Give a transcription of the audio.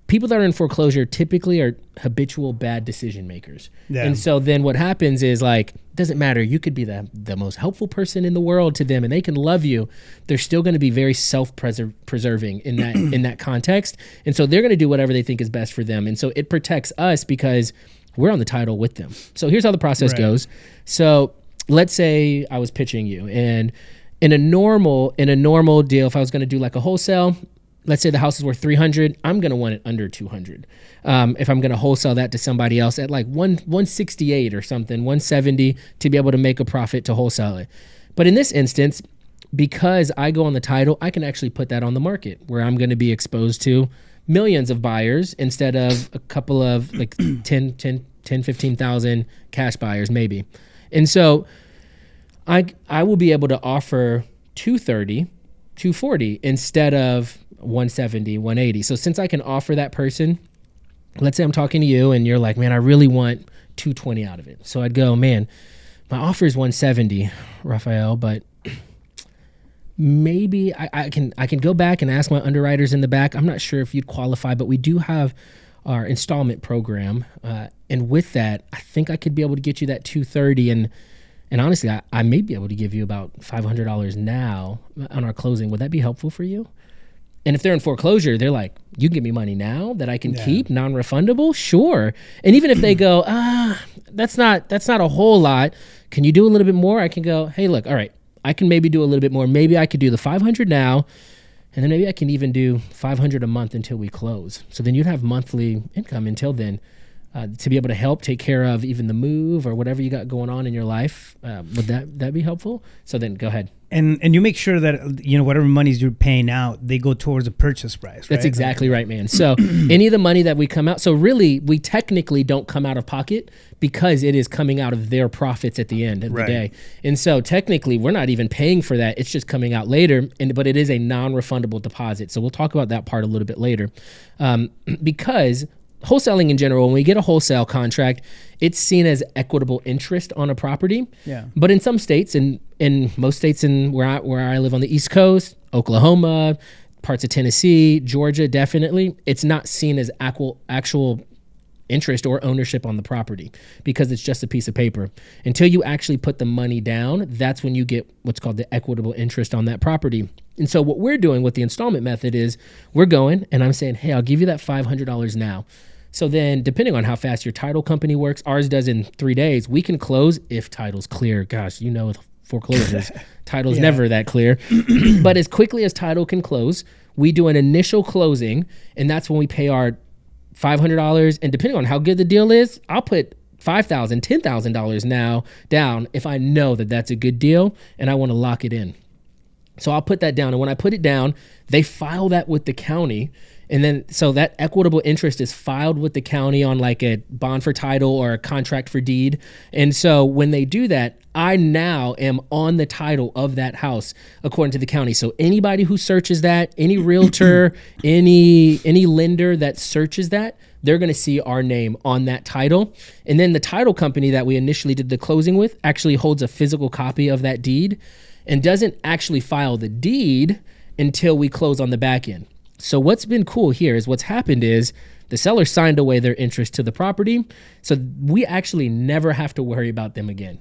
people that are in foreclosure typically are habitual bad decision makers. Yeah. And so then what happens is like, doesn't matter. You could be the most helpful person in the world to them and they can love you. They're still going to be very self-preserving in that in that context. And so they're going to do whatever they think is best for them. And so it protects us because we're on the title with them. So here's how the process goes. So let's say I was pitching you, and in a normal deal, if I was going to do like a wholesale, let's say the house is worth 300, I'm going to want it under 200. If I'm going to wholesale that to somebody else at like 168 or something, 170 to be able to make a profit to wholesale it. But in this instance, because I go on the title, I can actually put that on the market where I'm going to be exposed to millions of buyers instead of a couple of like 15,000 cash buyers maybe. And so I will be able to offer 230, 240 instead of 170, 180. So since I can offer that person, let's say I'm talking to you and you're like, man, I really want 220 out of it. So I'd go, man, my offer is 170, Rafael, but maybe I can go back and ask my underwriters in the back. I'm not sure if you'd qualify, but we do have our installment program. And with that, I think I could be able to get you that 230. And honestly, I may be able to give you about $500 now on our closing. Would that be helpful for you? And if they're in foreclosure, they're like, you can give me money now that I can keep, non-refundable? Sure. And even if they go, that's not a whole lot. Can you do a little bit more? I can go, hey, look, all right, I can maybe do a little bit more. Maybe I could do the 500 now, and then maybe I can even do 500 a month until we close. So then you'd have monthly income until then. To be able to help take care of even the move or whatever you got going on in your life. Would that be helpful? So then go ahead. And you make sure that, you know, whatever monies you're paying out, they go towards the purchase price, right? That's exactly right, man. So any of the money that we come out, so really we technically don't come out of pocket because it is coming out of their profits at the end of the day. And so technically we're not even paying for that. It's just coming out later, but it is a non-refundable deposit. So we'll talk about that part a little bit later. Because wholesaling in general, when we get a wholesale contract, it's seen as equitable interest on a property. Yeah. But in some states, in most states where I live on the East Coast, Oklahoma, parts of Tennessee, Georgia, definitely, it's not seen as actual interest or ownership on the property because it's just a piece of paper. Until you actually put the money down, that's when you get what's called the equitable interest on that property. And so what we're doing with the installment method is we're going and I'm saying, hey, I'll give you that $500 now. So then depending on how fast your title company works, ours does in 3 days, we can close if title's clear. Gosh, you know, with foreclosures, title's never that clear. But as quickly as title can close, we do an initial closing, and that's when we pay our $500. And depending on how good the deal is, I'll put $5,000, $10,000 now down if I know that that's a good deal and I want to lock it in. So I'll put that down. And when I put it down, they file that with the county. And then, so that equitable interest is filed with the county on like a bond for title or a contract for deed. And so when they do that, I now am on the title of that house according to the county. So anybody who searches that, any realtor, any lender that searches that, they're going to see our name on that title. And then the title company that we initially did the closing with actually holds a physical copy of that deed and doesn't actually file the deed until we close on the back end. So what's been cool here is what's happened is the seller signed away their interest to the property. So we actually never have to worry about them again.